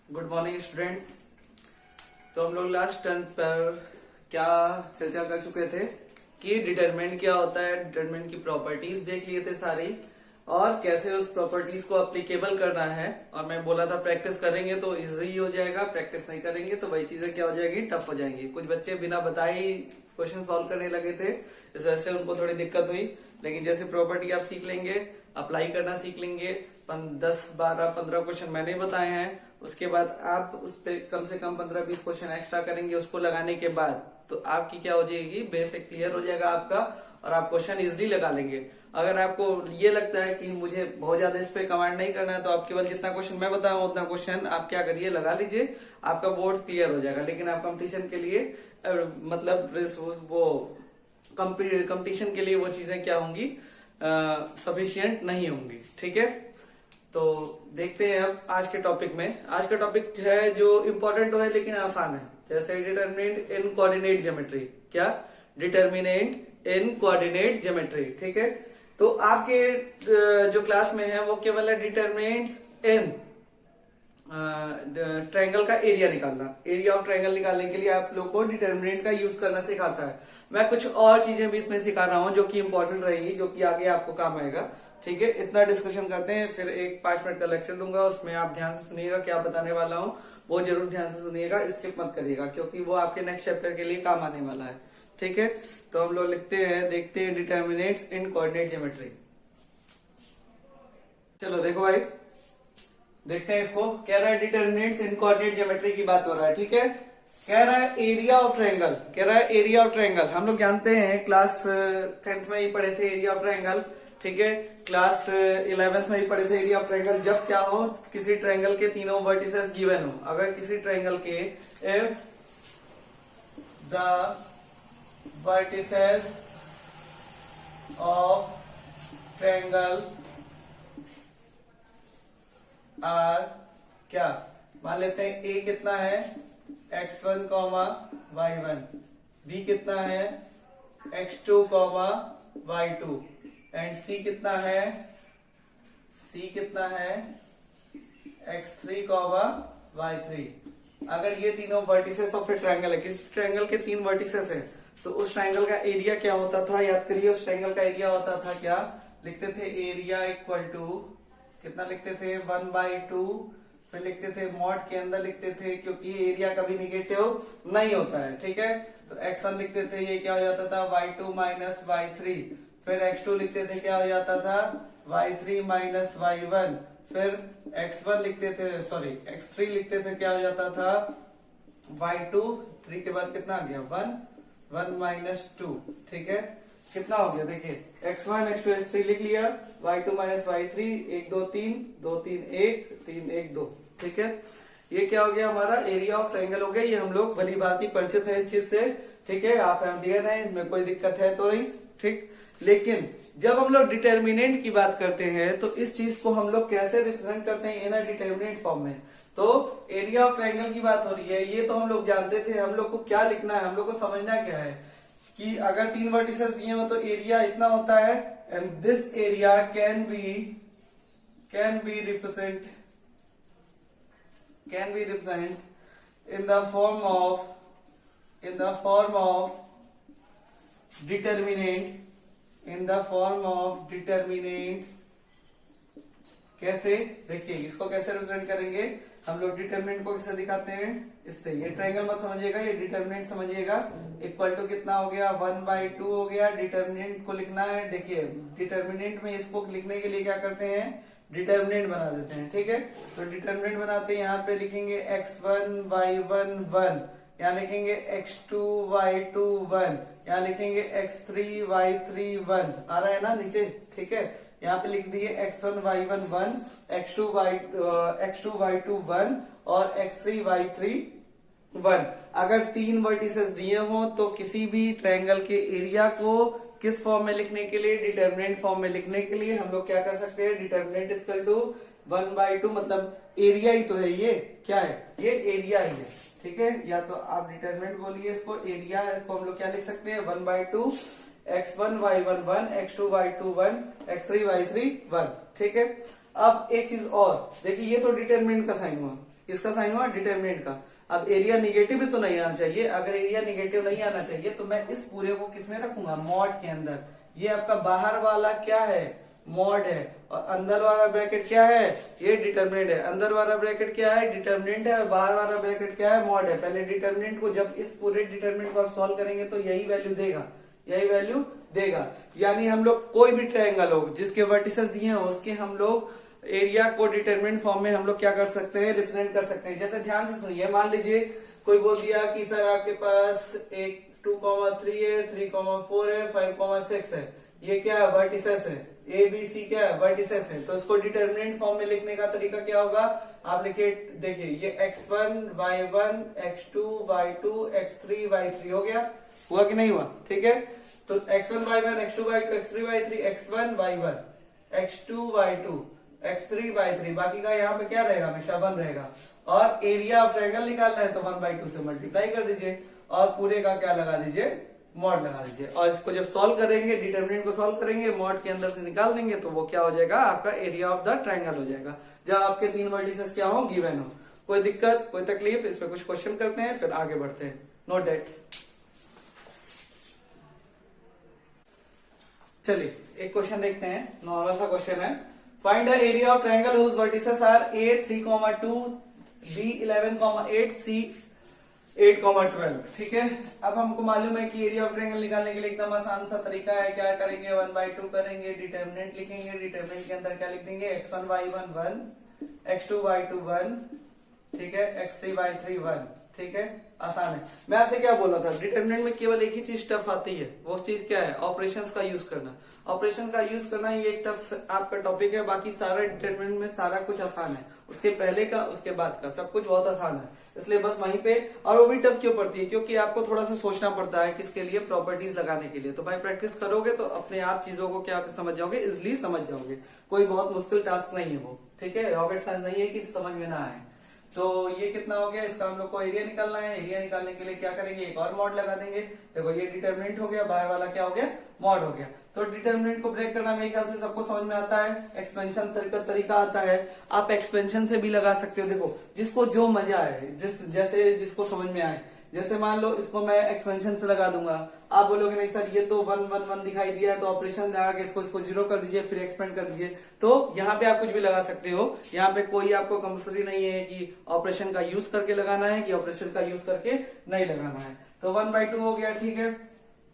Good morning students. तो हम लोग लास्ट टर्न पर क्या चर्चा कर चुके थे कि डिटरमिनेंट क्या होता है, डिटरमिनेंट की प्रॉपर्टीज देख लिए थे सारी, और कैसे उस प्रॉपर्टीज को अप्लीकेबल करना है। और मैं बोला था प्रैक्टिस करेंगे तो इजी हो जाएगा, प्रैक्टिस नहीं करेंगे तो वही चीजें क्या हो जाएगी, टफ हो जाएंगी। कुछ बच्चे बिना बताए ही क्वेश्चन सॉल्व करने लगे थे, इस वजह से उनको थोड़ी दिक्कत हुई। लेकिन जैसे प्रॉपर्टी आप सीख लेंगे, अप्लाई करना सीख लेंगे, 10, 12, 15 क्वेश्चन मैंने बताए हैं, उसके बाद आप उस पे कम से कम 15-20 क्वेश्चन एक्स्ट्रा करेंगे। उसको लगाने के बाद तो आपकी क्या हो जाएगी, बेसिक क्लियर हो जाएगा आपका, और आप क्वेश्चन इजिली लगा लेंगे। अगर आपको ये लगता है कि मुझे बहुत ज्यादा इस पे कमांड नहीं करना है, तो आप केवल जितना क्वेश्चन मैं बताऊं उतना क्वेश्चन आप क्या करिए, लगा लीजिए, आपका बोर्ड क्लियर हो जाएगा। लेकिन आप कंपटीशन के लिए मतलब वो कंपटीशन के लिए वो चीजें क्या होंगी, सफिशियंट नहीं होंगी। ठीक है, तो देखते हैं अब आज के टॉपिक में। आज का टॉपिक है जो इम्पोर्टेंट तो है लेकिन आसान है, जैसे डिटरमिनेंट इन कोऑर्डिनेट ज्योमेट्री। क्या? डिटरमिनेंट इन कोऑर्डिनेट ज्योमेट्री। ठीक है, तो आपके जो क्लास में है वो केवल है डिटरमिनेंट्स इन ट्रायंगल का एरिया निकालना। एरिया ऑफ ट्रायंगल निकालने के लिए आप लोग को डिटरमिनेंट का यूज करना सिखाता है। मैं कुछ और चीजें भी इसमें सिखा रहा हूं जो कि इंपॉर्टेंट रहेगी, जो कि आगे आपको काम आएगा। ठीक है, इतना डिस्कशन करते हैं, फिर एक 5 मिनट का लेक्चर दूंगा, उसमें आप ध्यान से सुनिएगा क्या बताने वाला हूं, वो जरूर ध्यान से सुनिएगा, स्किप मत करिएगा, क्योंकि वो आपके नेक्स्ट चैप्टर के लिए काम आने वाला है। ठीक है, तो हम लोग लिखते हैं, देखते हैं डिटरमिनेंट्स इन कोऑर्डिनेट ज्योमेट्री। चलो देखो भाई, देखते हैं इसको। कह रहा है डिटरमिनेंट्स इन कोऑर्डिनेट ज्योमेट्री की बात हो रहा है। ठीक है, कह रहा है एरिया ऑफ ट्रायंगल, कह रहा है एरिया ऑफ ट्रायंगल। हम लोग जानते हैं क्लास 10th में ही पढ़े थे एरिया ऑफ ट्रायंगल। ठीक है, क्लास 11th में ही पढ़े थे एरिया ऑफ ट्रायंगल। जब क्या हो, किसी ट्रायंगल के तीनों वर्टिसेस गिवन हो, अगर किसी ट्रायंगल के if the vertices of triangle are क्या, मान लेते हैं ए कितना है, x1, y1, b कितना है, x2, y2, एंड c कितना है, x3, y3। अगर ये तीनों वर्टिसेस ऑफ ए ट्रायंगल है, किस ट्रायंगल के 3 वर्टिसेस है, तो उस ट्रायंगल का एरिया क्या होता था, याद करिए। उस ट्रायंगल का एरिया होता था क्या, लिखते थे एरिया इक्वल टू कितना, लिखते थे 1/2, फिर लिखते थे मॉड के अंदर लिखते थे, क्योंकि एरिया कभी निगेटिव नहीं होता है। ठीक है, तो x1 लिखते थे, ये क्या हो जाता था y2 माइनस y3, फिर x2 लिखते थे, क्या हो जाता था y3 माइनस y1, फिर x1 लिखते थे, सॉरी x3 लिखते थे, क्या हो जाता था y2, 3 के बाद कितना आ गया 1 माइनस 2। ठीक है, कितना हो गया, देखिए x1, x2, x3 लिख लिया, y2 माइनस y3, 1 2 3, 2 3 1, 3 1 2। ठीक है, ये क्या हो गया, हमारा एरिया ऑफ ट्रायंगल हो गया। ये हम लोग भली बात ही परिचित है इस चीज से। ठीक है, आप दिए हैं, इसमें कोई दिक्कत है तो नहीं। ठीक, लेकिन जब हम लोग डिटरमिनेंट की बात करते हैं तो इस चीज को हम लोग कैसे रिप्रेजेंट करते हैं, इन अ डिटरमिनेंट फॉर्म में। तो एरिया ऑफ ट्रायंगल की बात हो रही है, ये तो हम लोग जानते थे। हम लोग को क्या लिखना है, हम लोग को समझना क्या है कि अगर 3 वर्टिसेस दिए हो तो एरिया इतना होता है, and this area can be represent in the form of determinant। कैसे, देखिए इसको कैसे रिप्रेजेंट करेंगे हम लोग, डिटरमिनेंट को कैसे दिखाते हैं, इससे। ये ट्रायंगल मत समझिएगा, ये डिटरमिनेंट समझिएगा। इक्वल टू कितना हो गया, 1/2 हो गया। डिटरमिनेंट को लिखना है, देखिए डिटरमिनेंट में इसको लिखने के लिए क्या करते हैं, डिटरमिनेंट बना देते हैं। ठीक है, तो डिटरमिनेंट बनाते हैं, यहाँ पे लिखेंगे x1, y1 1, यहाँ लिखेंगे x2, y2 1, यहाँ लिखेंगे x3, y3 1। आ रहा है ना नीचे। ठीक है, यहाँ पे लिख दिए x1, y1 1, x2, y2 1 और x3, y3 1। अगर 3 वर्टिसेस दिए हो तो किसी भी ट्रायंगल के एरिया को किस फॉर्म में लिखने के लिए, डिटरमिनेंट फॉर्म में लिखने के लिए हम लोग क्या कर सकते हैं, डिटरमिनेंट इक्वल टू 1/2, मतलब एरिया ही तो है, ये क्या है, ये एरिया ही है। ठीक है, या तो आप डिटरमिनेंट बोलिए इसको, एरिया को हम लोग क्या लिख सकते हैं, 1/2 x1 y1 1, x2 y2 1, x3 y3 1। ठीक है, अब एक चीज और देखिए, ये तो डिटरमिनेंट का साइन हुआ, इसका साइन हुआ डिटर्मिनेंट का। अब एरिया निगेटिव भी तो नहीं आना चाहिए, अगर एरिया निगेटिव नहीं आना चाहिए तो मैं इस पूरे को किसमें रखूंगा, मॉड के अंदर। ये आपका बाहर वाला क्या है, मॉड है, और अंदर वाला ब्रैकेट क्या है, ये डिटर्मिनेंट है। अंदर वाला ब्रैकेट क्या है, डिटर्मिनेंट है, और बाहर वाला ब्रैकेट क्या है, मॉड है। पहले डिटर्मिनेंट को, जब इस पूरे डिटर्मिनेंट को आप सॉल्व करेंगे तो यही वैल्यू देगा, यही वैल्यू देगा। यानी हम लोग कोई भी ट्रायंगल हो जिसके वर्टिसेस दिए हो उसके हम लोग एरिया को डिटरमिनेंट फॉर्म में हम लोग क्या कर सकते हैं, रिप्रेजेंट कर सकते हैं। जैसे ध्यान से सुनिए, मान लीजिए कोई बोल दिया कि सर आपके पास एक 2,3 है, 3,4 है, 5,6 है, ये क्या है, वर्टिसेस है। ए बी सी क्या है, वर्टिसेस है। तो इसको डिटरमिनेंट फॉर्म में लिखने का तरीका क्या होगा, आप लिखिए, देखिए ये x1 y1 x2 y2 x3 y3 हो गया, हुआ कि नहीं हुआ, ठीक है। तो x1 y1 x2 y2 x3 y3, x1 y1 x2 y2 x3 y3, बाकी का यहाँ पे क्या रहेगा, हमेशा 1 रहेगा। और एरिया ऑफ ट्रायंगल निकालना है तो 1/2 से मल्टीप्लाई कर दीजिए और पूरे का क्या लगा दीजिए, मॉड लगा दीजिए। और इसको जब सॉल्व करेंगे, डिटरमिनेंट को सॉल्व करेंगे, मॉड के अंदर से निकाल देंगे तो वो क्या हो जाएगा, आपका एरिया ऑफ द ट्रायंगल हो जाएगा, जब आपके 3 वर्टिसेस क्या हो, गिवन हो। कोई दिक्कत, कोई तकलीफ, इस पे कुछ क्वेश्चन करते हैं फिर आगे बढ़ते हैं। Note that. चलिए एक क्वेश्चन देखते हैं, नॉर्मल सा क्वेश्चन है। Find the area of triangle whose vertices are a 3,2, b 11,8, c 8,12। ठीक है, अब हमको मालूम है कि एरिया ऑफ ट्रायंगल निकालने के लिए एकदम आसान सा तरीका है। क्या करेंगे, 1/2 करेंगे, डिटर्मिनेंट लिखेंगे, डिटर्मिनेंट के अंदर क्या लिख देंगे, x1 y1 1, x2 y2 1, ठीक है, x3 y3 1। ठीक है, आसान है। मैं आपसे क्या बोला था, डिटरमिनेंट में केवल एक ही चीज टफ आती है, वो चीज क्या है, ऑपरेशंस का यूज करना। ऑपरेशन का यूज करना ये एक टफ आपका टॉपिक है, बाकी सारा डिटरमिनेंट में सारा कुछ आसान है, उसके पहले का उसके बाद का सब कुछ बहुत आसान है। इसलिए बस वहीं पे, और वो भी टफ क्यों पड़ती है, क्योंकि आपको थोड़ा सा सोचना पड़ता है किसके लिए, प्रॉपर्टीज लगाने के लिए। तो भाई प्रैक्टिस करोगे तो अपने आप चीजों को क्या समझ जाओगे, इजिली समझ जाओगे। कोई बहुत मुश्किल टास्क नहीं है वो, ठीक है, रॉकेट साइंस नहीं है कि समझ में ना आए। तो ये कितना हो गया, इसका हम लोग को एरिया निकालना है। एरिया निकालने के लिए क्या करेंगे, एक और मॉड लगा देंगे। देखो ये डिटरमिनेंट हो गया, बाहर वाला क्या हो गया, मॉड हो गया। तो डिटरमिनेंट को ब्रेक करना मेरे ख्याल से सबको समझ में आता है। एक्सपेंशन तरीका आता है, आप एक्सपेंशन से भी लगा सकते हो। देखो जिसको जो मजा आए, जैसे जिसको समझ में आए। जैसे मान लो इसको मैं एक्सपेंशन से लगा दूंगा, आप बोलोगे नहीं सर ये तो 1 1 1 दिखाई दिया है, तो ऑपरेशन लगा के इसको 0 कर दीजिए, फिर एक्सपेंड कर दीजिए। तो यहाँ पे आप कुछ भी लगा सकते हो, यहाँ पे कोई आपको कंपल्सरी नहीं है कि ऑपरेशन का यूज करके लगाना है कि ऑपरेशन का यूज करके नहीं लगाना है। तो 1/2 हो गया, ठीक है।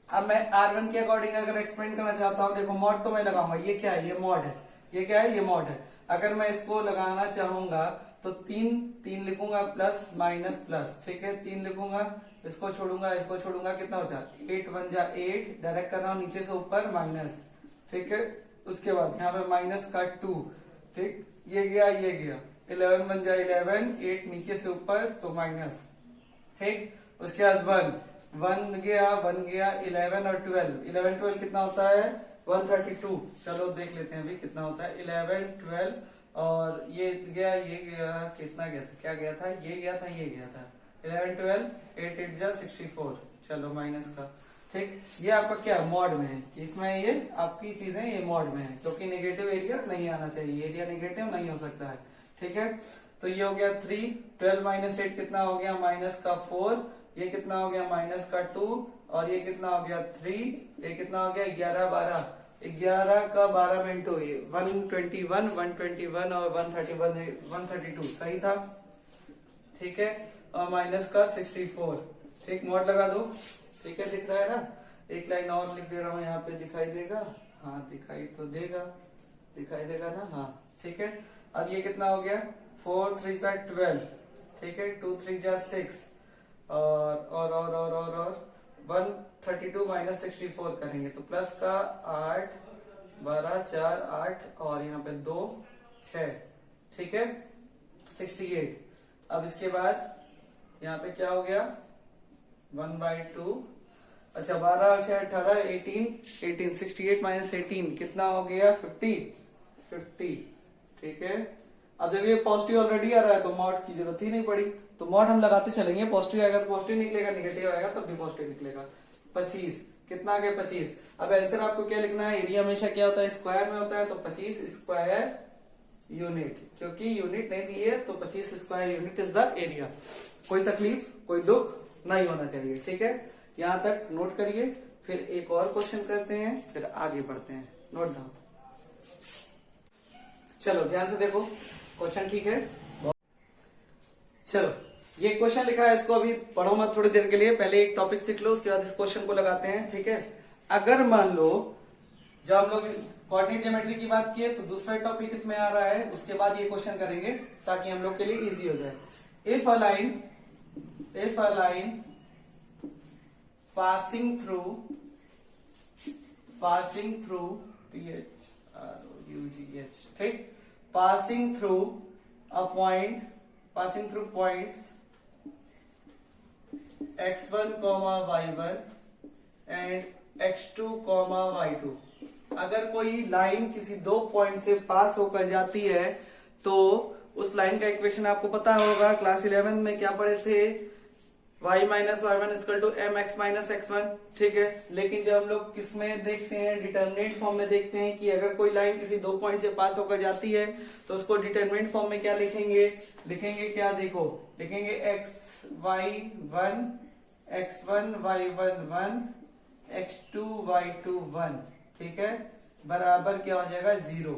अब मैं R1 के अकॉर्डिंग अगर एक्सपेंड करना चाहता हूँ, देखो मॉड तो मैं लगाऊंगा, ये क्या है, ये मॉड है, ये क्या है, ये मॉड है। अगर मैं इसको लगाना चाहूंगा तो 3 लिखूंगा, प्लस माइनस प्लस, ठीक है, 3 लिखूंगा, इसको छोड़ूंगा, कितना हो जाए 8 1 जा 8, डायरेक्ट करना नीचे से ऊपर माइनस, ठीक है। उसके बाद यहाँ पे माइनस का 2, ठीक, ये गया 11 बन जाए 11, 8 नीचे से ऊपर तो माइनस, ठीक। उसके बाद 1 गया 11 और 12 कितना होता है, 132। चलो देख लेते हैं अभी कितना होता है, 11 12 और ये गया कितना गया था, क्या गया था, ये गया था 11 12 8 8 जा 64। चलो माइनस का, ठीक। ये आपका क्या मॉड में है, कि इसमें ये आपकी चीजें ये मॉड में है, क्योंकि नेगेटिव एरिया नहीं आना चाहिए, एरिया नेगेटिव नहीं हो सकता है, ठीक है। तो ये हो गया 3, 12 माइनस 8 कितना हो गया, माइनस का 4, ये कितना हो गया, माइनस का 2, और ये कितना हो गया 3, ये कितना हो गया 11 का 12 में इंटू 121 और 132 सही था, ठीक है। और माइनस का 64, ठीक, मॉड लगा दो, ठीक है, दिख रहा है ना। एक लाइन और लिख दे रहा हूँ, यहाँ पे दिखाई देगा, हाँ दिखाई तो देगा ना, हाँ ठीक है। अब ये कितना हो गया, 4 3 जा 12, ठीक है, 2 3 जा 6 और 132 माइनस 64 करेंगे तो प्लस का 8 12 4 8 और यहाँ पे 2 6, ठीक है, 68। अब इसके बाद यहाँ पे क्या हो गया, 1/2, अच्छा 12 6 18 18 68 माइनस 18 कितना हो गया 50, ठीक है। अब देखिए पॉजिटिव ऑलरेडी आ रहा है तो मॉड की जरूरत ही नहीं पड़ी, तो मॉड हम लगाते चलेंगे, पॉजिटिव आएगा तो पॉजिटिव निकलेगा, निगेटिव आएगा तब भी पॉजिटिव निकलेगा। 25 कितना आ गया 25। अब आंसर आपको क्या लिखना है, एरिया हमेशा क्या होता है, स्क्वायर में होता है, तो 25 स्क्वायर यूनिट, क्योंकि यूनिट नहीं दी है तो 25 square unit is the area. कोई तकलीफ कोई दुख नहीं होना चाहिए, ठीक है। यहां तक नोट करिए, फिर एक और क्वेश्चन करते हैं, फिर आगे बढ़ते हैं। Note down. चलो ध्यान से देखो, क्वेश्चन ठीक है। चलो ये क्वेश्चन लिखा है, इसको अभी पढ़ो मत थोड़ी देर के लिए, पहले एक टॉपिक सीख लो, उसके बाद इस क्वेश्चन को लगाते हैं, ठीक है। अगर मान लो जब हम लोग कोऑर्डिनेट ज्योमेट्री की बात किए तो दूसरा टॉपिक इसमें आ रहा है, उसके बाद ये क्वेश्चन करेंगे ताकि हम लोग के लिए इजी हो जाए। If a line passing through ठीक, passing through points x1, y1 and x2, y2। अगर कोई लाइन किसी दो पॉइंट से पास होकर जाती है तो उस लाइन का इक्वेशन आपको पता होगा, क्लास 11 में क्या पढ़े थे, y minus y one equal to m x minus x one, ठीक है। लेकिन जब हम लोग किसमें देखते हैं, डिटर्मिनेंट फॉर्म में देखते हैं कि अगर कोई लाइन किसी दो पॉइंट से पास होकर जाती है तो उसको डिटर्मिनेंट फॉर्म में क्या लिखेंगे, क्या देखो, लिखेंगे x y one x one y one one x two y two one, ठीक है, बराबर क्या हो जाएगा, 0।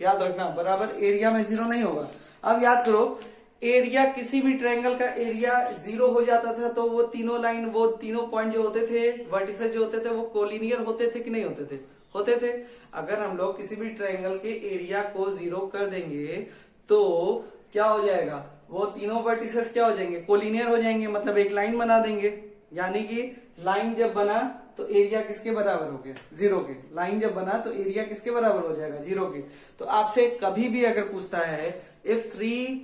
याद रखना, बराबर एरिया में 0 नहीं होगा। अब याद करो, एरिया किसी भी ट्रायंगल का एरिया 0 हो जाता था तो वो तीनों लाइन, वो तीनों पॉइंट जो होते थे, वर्टिसेस जो होते थे, वो कोलिनियर होते थे कि नहीं होते थे, होते थे। अगर हम लोग किसी भी ट्रायंगल के एरिया को 0 कर देंगे तो क्या हो जाएगा, वो तीनों वर्टिसेस क्या हो जाएंगे, कोलिनियर हो जाएंगे, मतलब एक लाइन बना देंगे। यानी कि लाइन जब बना तो एरिया किसके बराबर हो गया, 0 के। लाइन जब बना तो एरिया किसके बराबर हो जाएगा, 0 के। तो आपसे कभी भी अगर पूछता है इफ 3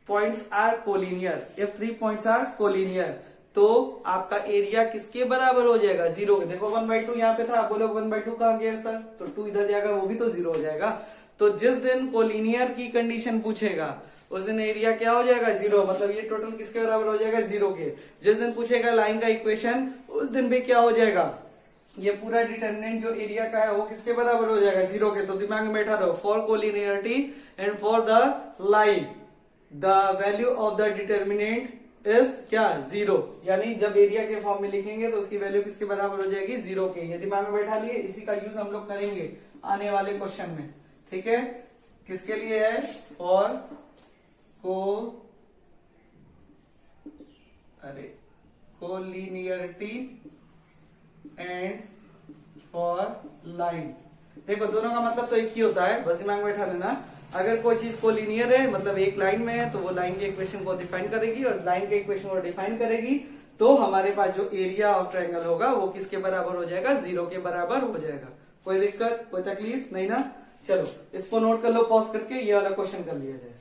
points are collinear, तो आपका एरिया किसके बराबर हो जाएगा, 0 के। देखो 1/2 यहाँ पे था, आप बोलो 1/2 कहाँ गया सर, तो 2 इधर जाएगा, वो भी तो 0 हो जाएगा। तो जिस दिन कोलिनियर की कंडीशन पूछेगा उस दिन एरिया क्या हो जाएगा, 0, मतलब ये टोटल किसके बराबर हो जाएगा, 0 के। जिस दिन पूछेगा लाइन का इक्वेशन उस दिन भी क्या हो जाएगा, ये पूरा डिटर्मिनेंट जो एरिया का है वो किसके बराबर हो जाएगा, 0 के। तो दिमाग में बैठा रहो, for collinearity and for the line the value of the determinant is क्या, 0। यानी जब एरिया के फॉर्म में लिखेंगे तो उसकी वैल्यू किसके बराबर हो जाएगी, 0 के। ये दिमाग में बैठा लिए, इसी का यूज हम लोग करेंगे आने वाले क्वेश्चन में, ठीक है। किसके लिए है, for collinearity and for line. देखो दोनों का मतलब तो एक ही होता है, बस दिमाग में बैठा लेना। अगर कोई चीज कोलिनियर है मतलब एक लाइन में है तो वो लाइन के इक्वेशन को डिफाइन करेगी, और लाइन के इक्वेशन को डिफाइन करेगी तो हमारे पास जो एरिया ऑफ ट्रायंगल होगा वो किसके बराबर हो जाएगा, 0 के बराबर हो जाएगा। कोई दिक्कत कोई तकलीफ नहीं ना। चलो इसको नोट कर लो, पॉज करके ये वाला क्वेश्चन कर लिया जाए।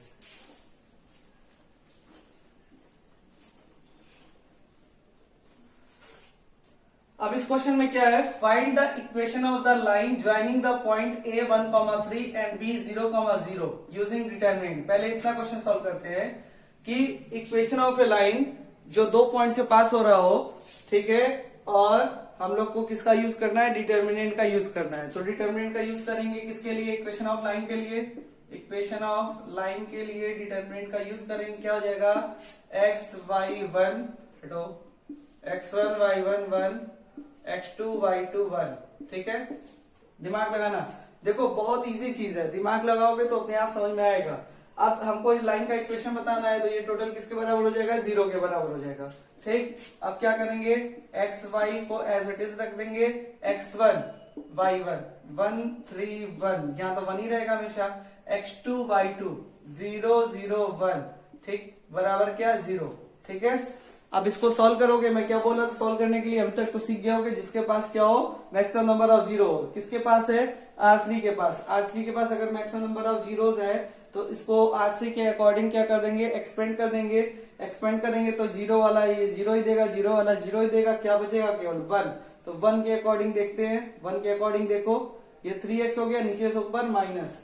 अब इस क्वेश्चन में क्या है, find the equation of the line joining the point A1,3 and B0,0 using determinant. पहले इतना क्वेश्चन सॉल्व करते हैं कि इक्वेशन ऑफ ए लाइन जो दो पॉइंट से पास हो रहा हो, ठीक है, और हम लोग को किसका यूज करना है, डिटर्मिनेंट का यूज करना है। तो डिटर्मिनेंट का यूज करेंगे किसके लिए, इक्वेशन ऑफ लाइन के लिए। इक्वेशन ऑफ लाइन के लिए डिटर्मिनेंट का यूज करेंगे, क्या हो जाएगा, x1y1 x1 y1 1 x2 y2 1, ठीक है। दिमाग लगाना, देखो बहुत इजी चीज है, दिमाग लगाओगे तो अपने आप समझ में आएगा। अब हमको लाइन का इक्वेशन बताना है तो ये टोटल किसके बराबर हो जाएगा, 0 के बराबर हो जाएगा, ठीक। अब क्या करेंगे, एक्स वाई को एज इट इज रख देंगे, x1 y1 1 3 1, यहाँ तो 1 ही रहेगा हमेशा, x2 y2 0 0 1, ठीक, बराबर क्या, 0, ठीक है। अब इसको सॉल्व करोगे, मैं क्या बोला था सॉल्व करने के लिए, अभी तक तो सीख गए होगे, जिसके पास क्या हो, मैक्सिमम नंबर ऑफ जीरो हो। किसके पास है, R3 के पास। R3 के पास अगर मैक्सिमम नंबर ऑफ जीरोस है तो इसको R3 के अकॉर्डिंग क्या कर देंगे, एक्सपेंड कर देंगे। एक्सपेंड करेंगे तो जीरो वाला ये जीरो ही देगा, जीरो वाला जीरो ही देगा, क्या बचेगा, केवल 1। तो 1 के अकॉर्डिंग देखते हैं, 1 के अकॉर्डिंग देखो, ये 3x हो गया, नीचे से ऊपर माइनस,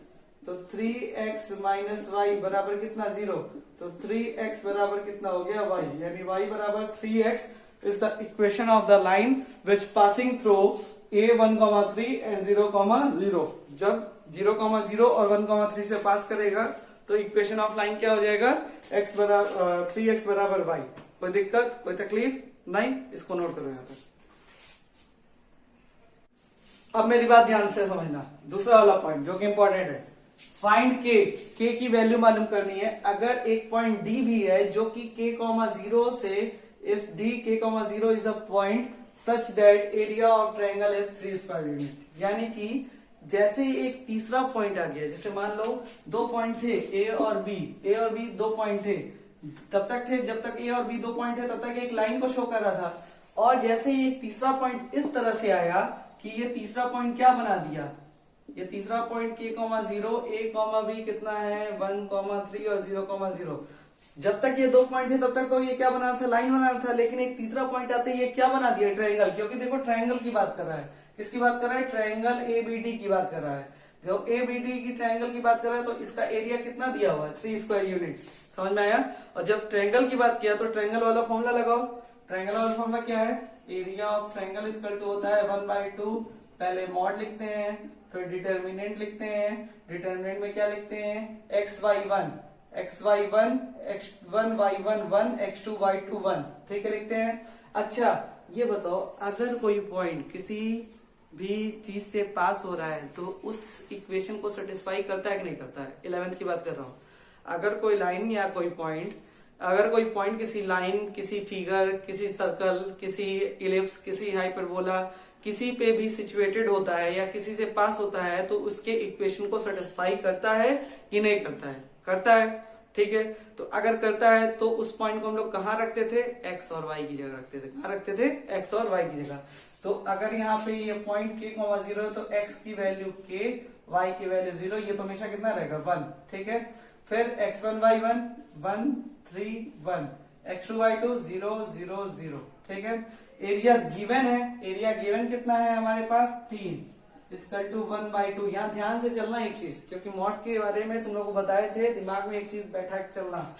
तो 3x माइनस वाई बराबर कितना, 0। तो 3x बराबर कितना हो गया, y, यानी y बराबर 3x is the equation of the line which passing through A1,3 and 0,0। जब 0,0 और 1,3 से पास करेगा तो इक्वेशन ऑफ लाइन क्या हो जाएगा, x बराबर 3x बराबर y। कोई दिक्कत, कोई तकलीफ नहीं, इसको नोट करो यहां पर। अब मेरी बात ध्यान से समझना, दूसरा वाला पॉइंट जो कि इंपॉर्टेंट है, फाइंड के की वैल्यू मालूम करनी है। अगर एक पॉइंट डी भी है जो कि k,0 से, if D k,0 is a point such that area of triangle is 3 square unit, यानी कि जैसे ही एक तीसरा पॉइंट आ गया, जैसे मान लो दो पॉइंट थे ए और बी दो पॉइंट थे, तब तक थे जब तक ए और बी दो पॉइंट थे तब तक एक लाइन को शो कर रहा था, और जैसे ही एक तीसरा पॉइंट इस तरह से आया कि ये तीसरा पॉइंट क्या बना दिया, ये तीसरा पॉइंट k,0 a, b कितना है 1,3 और 0,0। जब तक ये दो पॉइंट थे तब तक तो ये क्या बना रहा था, लाइन बना रहा था, लेकिन एक तीसरा पॉइंट आते ही ये क्या बना दिया, ट्रायंगल। क्योंकि देखो ट्रायंगल की बात कर रहा है, किसकी बात कर रहा है, ट्रायंगल एबीडी की बात कर रहा है। जब एबीडी की ट्रायंगल की बात कर रहा है तो इसका एरिया कितना दिया हुआ है, 3 स्क्वायर यूनिट। समझ में आया। और जब ट्रायंगल की बात किया तो ट्रायंगल वाला फॉर्मूला लगाओ। ट्रायंगल वाला फॉर्मूला क्या है, area of triangle equal to होता है 1/2, पहले मॉड लिखते हैं, फिर डिटर्मिनेंट लिखते हैं। डिटर्मिनेंट में क्या लिखते हैं, xy1 x1 y1 1 x2 y2 1, ठीक है, लिखते हैं। अच्छा ये बताओ, अगर कोई पॉइंट किसी भी चीज से पास हो रहा है तो उस इक्वेशन को सेटिस्फाई करता है कि नहीं करता है, 11th की बात कर रहा हूं। अगर कोई लाइन या कोई पॉइंट, अगर कोई पॉइंट किसी लाइन, किसी फिगर, किसी सर्कल, किसी इलिप्स, किसी हाइपरबोला, किसी पे भी सिचुएटेड होता है या किसी से पास होता है तो उसके इक्वेशन को सेटिस्फाई करता है कि नहीं करता है, करता है, ठीक है। तो अगर करता है तो उस पॉइंट को हम लोग कहाँ रखते थे, x और y की जगह रखते थे। कहाँ रखते थे, x और y की जगह। तो अगर यहाँ पे ये पॉइंट k,0 है तो x की वैल्यू k, y की वैल्यू 0, ये तो हमेशा कितना रहेगा 1, ठीक है। फिर x1 y1 1 3 1, x2 y2 0 0 0, ठीक है। एरिया गिवन है, एरिया गिवन कितना है हमारे पास 3 इक्वल टू 1/2। यहाँ ध्यान से चलना एक चीज, क्योंकि मॉड के बारे में तुम लोग को बताए थे, दिमाग में एक चीज बैठा के चलना।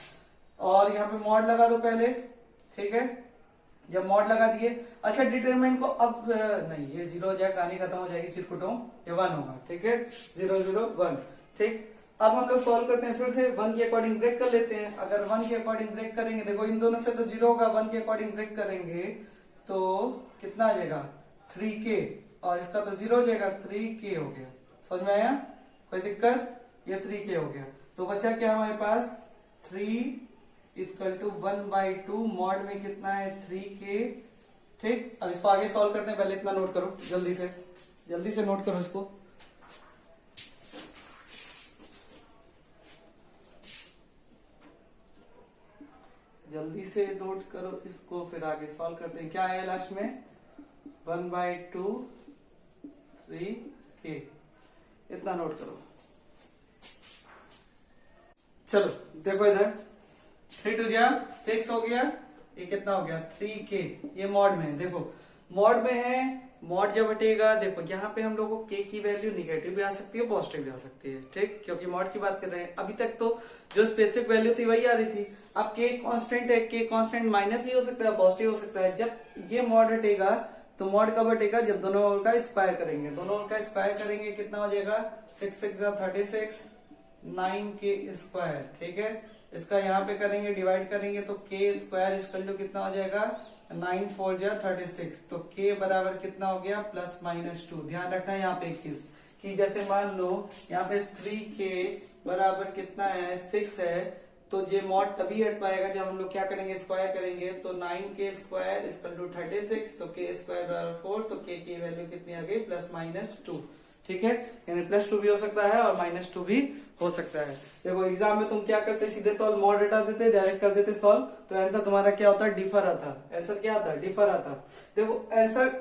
और यहाँ पे मॉड लगा दो पहले, ठीक है। जब मॉड लगा दिए, अच्छा डिटरमिनेंट को अब नहीं, ये 0 हो जाएगा, कहानी खत्म हो जाएगी चिरकुटों, ये 1 होगा, ठीक है, 0 0 1, ठीक। अब हम लोग सॉल्व करते हैं, फिर से 1 के अकॉर्डिंग ब्रेक कर लेते हैं। अगर 1 के अकॉर्डिंग ब्रेक करेंगे, देखो इन दोनों से तो 0 होगा, 1 के अकॉर्डिंग ब्रेक करेंगे तो कितना आ जाएगा 3k, और इसका तो 0 हो जाएगा, 3k हो गया। समझ में आया, कोई दिक्कत, ये 3k हो गया। तो बचा क्या हमारे पास 3 इक्वल टू 1/2, मॉड में कितना है 3k, ठीक। अब इसको आगे सॉल्व करते हैं, पहले इतना नोट करो, जल्दी से नोट करो इसको। जल्दी से नोट करो इसको, फिर आगे सॉल्व करते हैं। क्या है लास्ट में 1/2 3k, इतना नोट करो। चलो देखो इधर 3 2 6 हो गया, ये कितना हो गया 3k, ये मॉड में है। देखो मॉड में है, मॉड जब हटेगा, देखो यहाँ पे हम लोग को k की वैल्यू निगेटिव भी आ सकती है, पॉजिटिव भी आ सकती है, ठीक, क्योंकि मॉड की बात कर रहे हैं। अभी तक तो जो स्पेसिफिक वैल्यू थी वही आ रही थी। अब k कांस्टेंट है, k कांस्टेंट माइनस भी हो सकता है, पॉजिटिव हो सकता है। जब ये मॉड हटेगा तो मॉड कब हटेगा, जब दोनों ओर का स्क्वायर करेंगे। दोनों ओर का स्क्वायर करेंगे, कितना हो जाएगा 6 6 36 9k स्क्वायर, ठीक है। इसका यहाँ पे करेंगे, डिवाइड करेंगे तो k स्क्वायर इक्वल टू कितना हो जाएगा 9 4 36, तो k बराबर कितना हो गया +-2। ध्यान रखना है यहाँ पे एक चीज कि जैसे मान लो यहाँ पे 3k बराबर कितना है 6 है, तो ये मॉड तभी हट पाएगा जब हम लोग क्या करेंगे, स्क्वायर करेंगे। तो 9k स्क्वायर इक्वल टू 36, तो k स्क्वायर बराबर 4, तो k की वैल्यू कितनी आ गई +-2, ठीक है। यानी +2 भी हो सकता है और -2 भी हो सकता है। देखो एग्जाम में तुम क्या करते, सीधे सॉल्व, मॉड हटा देते, डायरेक्ट कर देते सॉल्व, तो आंसर तुम्हारा क्या होता है, डिफर आता। आंसर क्या आता है, डिफर आता। देखो आंसर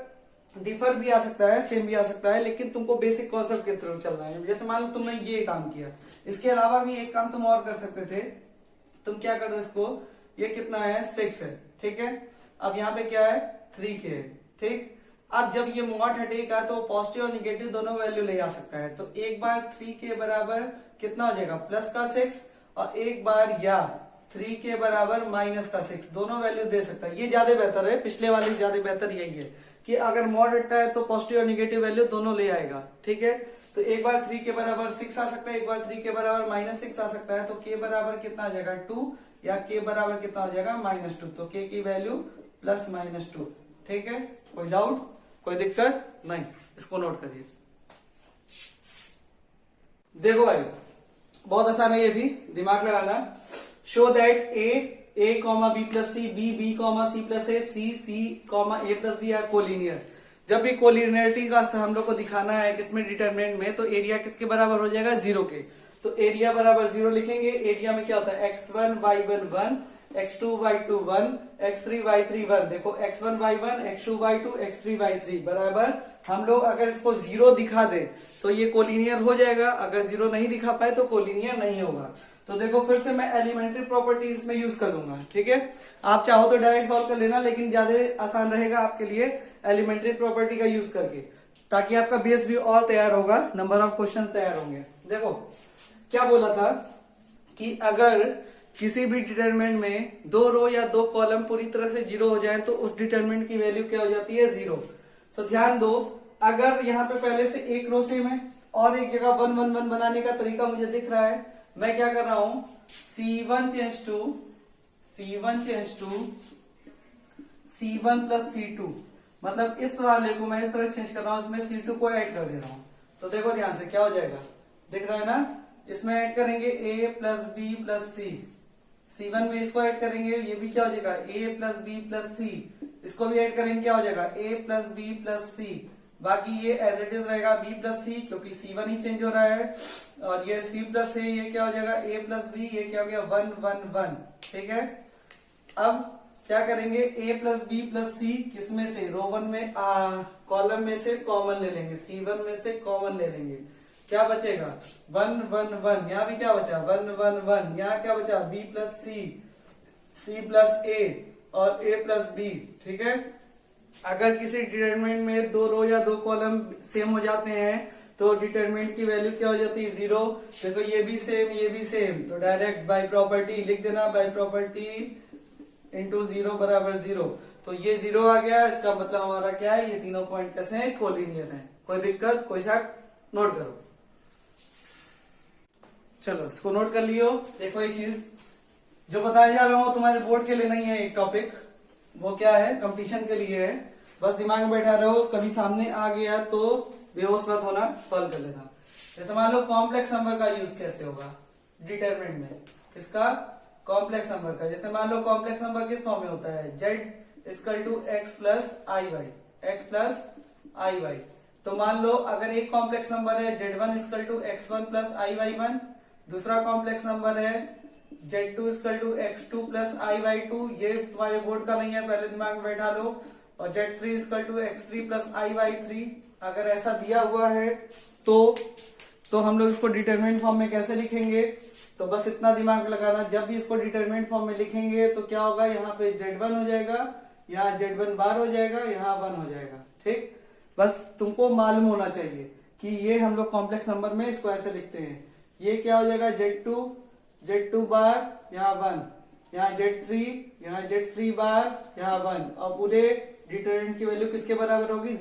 डिफर भी आ सकता है, सेम भी आ सकता है, लेकिन तुमको बेसिक कॉन्सेप्ट के थ्रू चलना है। जैसे मान लो तुमने ये काम किया, इसके अलावा भी एक काम तुम और कर सकते थे। तुम क्या कर दो इसको, ये कितना है 6 है, ठीक है। अब यहाँ पे क्या है 3k है, ठीक। अब जब ये मॉड हटेगा तो पॉजिटिव और निगेटिव दोनों वैल्यू ले आ सकता है। तो एक बार 3k बराबर कितना हो जाएगा +6, और एक बार या 3k बराबर -6, दोनों वैल्यू दे सकता है। ये ज्यादा बेहतर है, पिछले वाले ज्यादा बेहतर यही है। कि अगर मॉड रटता है तो पॉजिटिव और निगेटिव वैल्यू दोनों ले आएगा, ठीक है। तो एक बार 3 के बराबर 6 आ सकता है, एक बार 3 के बराबर -6 आ सकता है। तो k बराबर कितना आ जाएगा 2 या k बराबर कितना हो जाएगा -2। तो k की वैल्यू +-2, ठीक है। कोई डाउट, कोई दिक्कत नहीं, इसको नोट करिए। देखो भाई बहुत आसान है, ये भी दिमाग लगाना। Show that a comma b plus c, b comma c plus a, c comma a plus b are collinear. जब भी कोलिनियरिटी का हम लोग को दिखाना है किसमें, डिटरमिनेंट में, तो एरिया किसके बराबर हो जाएगा 0 के। तो एरिया बराबर 0 लिखेंगे। एरिया में क्या होता है x1 y1 1, x2 y2 1, x3 y3 1। देखो x1 y1, x2 y2, x3 y3 बराबर, हम लोग अगर इसको 0 दिखा दे तो ये कोलिनियर हो जाएगा, अगर 0 नहीं दिखा पाए तो कोलिनियर नहीं होगा। तो देखो फिर से मैं एलिमेंट्री प्रॉपर्टीज में यूज कर दूंगा, ठीक है। आप चाहो तो डायरेक्ट सॉल्व कर लेना, लेकिन ज्यादा आसान रहेगा आपके लिए एलिमेंट्री प्रॉपर्टी का यूज करके, ताकि आपका बेस भी और तैयार होगा, नंबर ऑफ क्वेश्चन तैयार होंगे। देखो क्या बोला था कि अगर किसी भी डिटरमिनेंट में 2 रो या 2 कॉलम पूरी तरह से 0 हो जाए तो उस डिटरमिनेंट की वैल्यू क्या हो जाती है 0। तो ध्यान दो, अगर यहाँ पे पहले से एक रो सेम है और एक जगह 1 1 1 बनाने का तरीका मुझे दिख रहा है, मैं क्या कर रहा हूं, C1 change to C1 plus C2, मतलब इस वाले को मैं इस तरह चेंज कर रहा हूं, इसमें C2 को ऐड कर दे रहा हूं। तो देखो ध्यान से क्या हो जाएगा, दिख रहा है ना, इसमें ऐड करेंगे a plus b plus c, C1 में इसको ऐड करेंगे, ये भी क्या हो जाएगा a plus b plus c, इसको भी ऐड करेंगे, क्या हो जाएगा a plus b plus c। बाकी ये एज इट इज रहेगा b प्लस c, क्योंकि C1 ही चेंज हो रहा है, और ये c प्लस a, ये क्या हो जाएगा a प्लस b, ये क्या हो गया 1 1 1, ठीक है। अब क्या करेंगे, a plus b plus c किसमें से, रो 1 में कॉलम में से कॉमन ले लेंगे, C1 में से कॉमन ले लेंगे, क्या बचेगा 1 1 1, यहाँ भी क्या बचा 1 1 1, यहाँ क्या बचा b plus c plus a और a प्लस b, ठीक है। अगर किसी डिटरमिनेंट में 2 रो या 2 कॉलम सेम हो जाते हैं तो डिटरमिनेंट की वैल्यू क्या हो जाती है 0। देखो ये भी सेम, तो डायरेक्ट बाय प्रॉपर्टी लिख देना, बाय प्रॉपर्टी इंटू 0 बराबर 0। तो ये 0 आ गया, इसका मतलब हमारा क्या है, ये तीनों पॉइंट कैसे हैं, कोलिनियर है। कोई दिक्कत, कोई शक, नोट करो। चलो इसको नोट कर लियो। देखो एक चीज जो बताया जा रहा हूं तुम्हारे बोर्ड के लिए नहीं है, एक टॉपिक, वो क्या है, कंपटीशन के लिए है। बस दिमाग में बैठा रहो, कभी सामने आ गया तो बेहोश मत होना, सॉल्व कर लेना। जैसे मान लो कॉम्प्लेक्स नंबर का यूज कैसे होगा डिटरमिनेंट में, किसका, कॉम्प्लेक्स नंबर का। जैसे मान लो कॉम्प्लेक्स नंबर किस फॉर्म में होता है, z equal to x plus i y. तो मान लो अगर एक कॉम्प्लेक्स नंबर है z1 equal to x1 plus i y1, दूसरा कॉम्प्लेक्स नंबर है z2 equal to x2 plus i y2, ये तुम्हारे बोर्ड का नहीं है, पहले दिमाग में बैठा लो। और z3 equal to x3 plus i y3, अगर ऐसा दिया हुआ है तो हम लोग इसको डिटरमिनेंट फॉर्म में कैसे लिखेंगे, तो बस इतना दिमाग लगाना, जब भी इसको डिटरमिनेंट फॉर्म में लिखेंगे तो क्या होगा, यहाँ पे z1 हो जाएगा, यहाँ z1 बार हो जाएगा, यहाँ 1 हो जाएगा, ठीक। बस तुमको मालूम होना चाहिए कि ये हम लोग कॉम्प्लेक्स नंबर में इसको ऐसे लिखते हैं। ये क्या हो जाएगा z2 बार, यहाँ 1, यहाँ z3 बार, यहाँ 1, और पूरे डिटरमिनेंट की वैल्यू किसके बराबर होगी,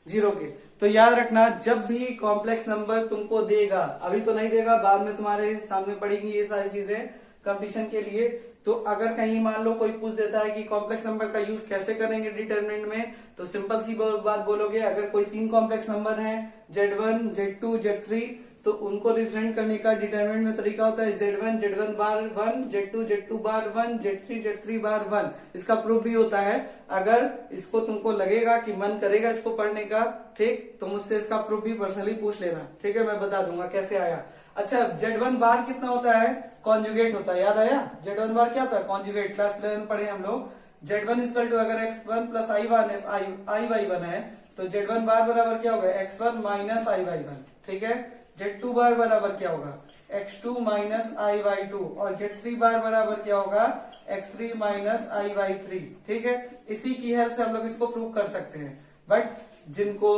0 के। तो याद रखना, जब भी कॉम्प्लेक्स नंबर तुमको देगा, अभी तो नहीं देगा, बाद में तुम्हारे सामने पड़ेगी ये सारी चीजें कंपटीशन के लिए। तो अगर कहीं मान लो कोई पूछ देता है कि कॉम्प्लेक्स नंबर का यूज कैसे करेंगे डिटरमिनेंट में, तो सिंपल सी बात बोलोगे, अगर कोई 3 कॉम्प्लेक्स नंबर हैं z1 z2 z3, तो उनको रिप्रेजेंट करने का डिटरमिनेंट में तरीका होता है z1 बार 1, z2 बार 1, z3 बार 1। इसका प्रूफ भी होता है, अगर इसको तुमको लगेगा कि मन करेगा इसको पढ़ने का, ठीक, तो मुझसे इसका प्रूफ भी पर्सनली पूछ लेना, ठीक है, मैं बता दूंगा कैसे आया। अच्छा, z1 बार कितना होता है, कॉन्जुगेट होता है, याद आया, z1 बार क्या होता है, कॉन्जुगेट, क्लास 11 पढ़े हम लोग। z1 इक्वल टू अगर x1 प्लस आई वाई 1 है, तो z1 बार बराबर क्या होगा, x1 माइनस आई वाई 1, ठीक है। z2 बार बराबर क्या होगा, x2 माइनस आई वाई 2, और z3 बार बराबर क्या होगा, x3 माइनस आई वाई 3, ठीक है। इसी की हेल्प से हम लोग इसको प्रूव कर सकते हैं। बट जिनको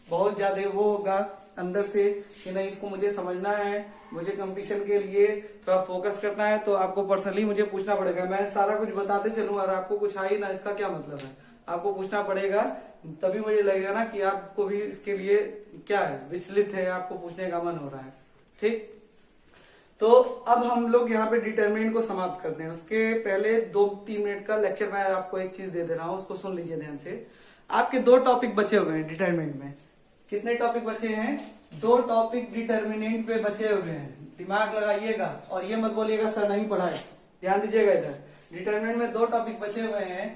बहुत ज्यादा वो होगा अंदर से कि नहीं, इसको मुझे समझना है, मुझे कंपटीशन के लिए थोड़ा फोकस करना है, तो आपको पर्सनली मुझे पूछना पड़ेगा। मैं सारा कुछ बताते चलूं और आपको कुछ आ ही ना, इसका क्या मतलब है। आपको पूछना पड़ेगा, तभी मुझे लगेगा ना कि आपको भी इसके लिए क्या है, विचलित है, आपको पूछने का मन हो रहा है। ठीक, तो अब हम लोग यहाँ पे डिटरमिनेंट को समाप्त करते हैं। उसके पहले 2-3 मिनट का लेक्चर मैं आपको एक चीज दे दे रहा हूँ, उसको सुन लीजिए ध्यान से। आपके 2 टॉपिक बचे हुए हैं डिटरमिनेंट में। कितने टॉपिक बचे हैं? 2 टॉपिक डिटरमिनेंट पे बचे हुए हैं। दिमाग लगाइएगा और ये मत बोलिएगा सर नहीं पढ़ा है, ध्यान दीजिएगा इधर। डिटरमिनेंट में 2 टॉपिक बचे हुए हैं।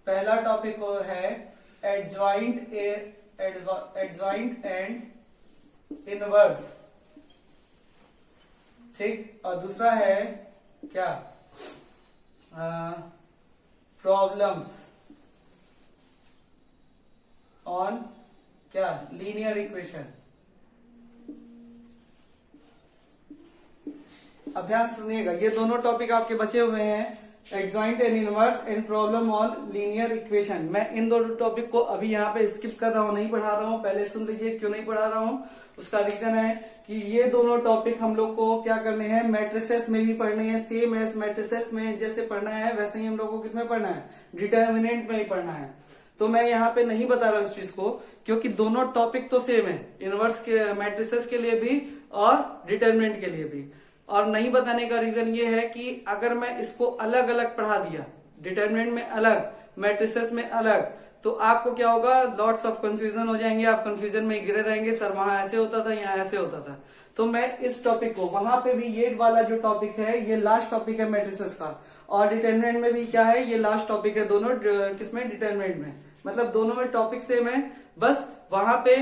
पहला टॉपिक है एडजॉइंट एंड इनवर्स, ठीक, और दूसरा है क्या, प्रॉब्लम्स ऑन क्या, लीनियर इक्वेशन। अब ध्यान सुनिएगा, ये दोनों टॉपिक आपके बचे हुए हैं, adjoint and inverse and problem on linear equation. मैं इन दोनों टॉपिक को अभी यहाँ पे स्किप कर रहा हूँ, नहीं पढ़ा रहा हूँ। पहले सुन लीजिए क्यों नहीं पढ़ा रहा हूँ। उसका रीजन है कि ये दोनों टॉपिक हम लोग को क्या करने हैं, मैट्रिसेस में भी पढ़ने हैं। सेम एज मैट्रिसेस में जैसे पढ़ना है वैसे ही हम लोग को किसमें पढ़ना है, डिटरमिनेंट में ही पढ़ना है। तो मैं यहाँ पे नहीं बता रहा हूँ इस चीज को, क्योंकि दोनों टॉपिक तो सेम है, इनवर्स के मैट्रिसेस के लिए भी और डिटरमिनेंट के लिए भी। और नहीं बताने का रीजन ये है कि अगर मैं इसको अलग अलग पढ़ा दिया, डिटरमिनेंट में अलग, मैट्रिसेस में अलग, तो आपको क्या होगा, लॉट्स ऑफ कंफ्यूजन हो जाएंगे, आप कंफ्यूजन में गिरे रहेंगे, सर वहां ऐसे होता था, यहाँ ऐसे होता था। तो मैं इस टॉपिक को, वहां पे भी ये वाला जो टॉपिक है ये लास्ट टॉपिक है मैट्रिसेस का, और डिटरमिनेंट में भी क्या है, ये लास्ट टॉपिक है, दोनों किसमें, डिटरमिनेंट में। मतलब दोनों में टॉपिक सेम है, बस वहां पे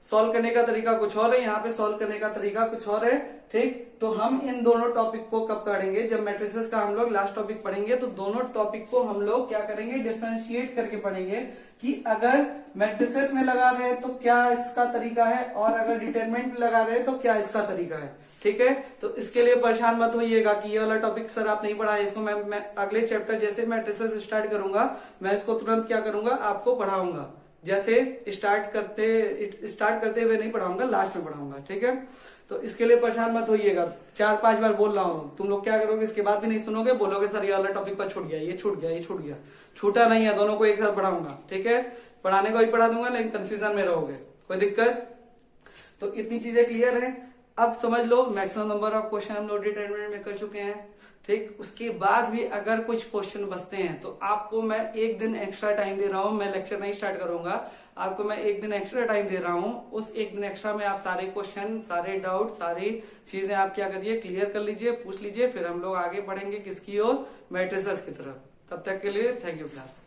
सॉल्व करने का तरीका कुछ और है, यहाँ पे सॉल्व करने का तरीका कुछ और है। ठीक, तो हम इन दोनों टॉपिक को कब पढ़ेंगे, जब मैट्रिसेस का हम लोग लास्ट टॉपिक पढ़ेंगे, तो दोनों टॉपिक को हम लोग क्या करेंगे, डिफरेंशिएट करके पढ़ेंगे कि अगर मैट्रिसेस में लगा रहे हैं तो क्या इसका तरीका है, और अगर डिटरमिनेंट में लगा रहे हैं तो क्या इसका तरीका है। ठीक है, तो इसके लिए परेशान मत होइएगा कि ये वाला टॉपिक सर आप नहीं पढ़ाए, इसको मैं अगले चैप्टर जैसे मैट्रिसेस स्टार्ट करूंगा, मैं इसको तुरंत क्या करूंगा, आपको पढ़ाऊंगा। जैसे स्टार्ट करते हुए नहीं पढ़ाऊंगा, लास्ट में पढ़ाऊंगा। ठीक है, तो इसके लिए परेशान मत होइएगा। 4-5 बार बोल रहा हूँ, तुम लोग क्या करोगे, इसके बाद भी नहीं सुनोगे, बोलोगे सर ये वाला टॉपिक पर छूट गया, ये छूट गया, ये छूट गया। छूटा नहीं है, दोनों को एक साथ पढ़ाऊंगा। ठीक है, पढ़ाने को ही पढ़ा दूंगा, लेकिन कंफ्यूजन में रहोगे, कोई दिक्कत। तो इतनी चीजें क्लियर है। अब समझ लो मैक्सिमम नंबर ऑफ क्वेश्चन हम लोग डिटरमिनेंट में कर चुके हैं। ठीक, उसके बाद भी अगर कुछ क्वेश्चन बचते हैं तो आपको मैं 1 दिन एक्स्ट्रा टाइम दे रहा हूं। मैं लेक्चर नहीं स्टार्ट करूंगा, आपको मैं 1 दिन एक्स्ट्रा टाइम दे रहा हूं। उस 1 दिन एक्स्ट्रा में आप सारे क्वेश्चन, सारे डाउट, सारी चीजें आप क्या करिए, क्लियर कर लीजिए, पूछ लीजिए, फिर हम लोग आगे बढ़ेंगे किसकी ओर, मैट्रिसेस की तरफ। तब तक के लिए थैंक यू क्लास।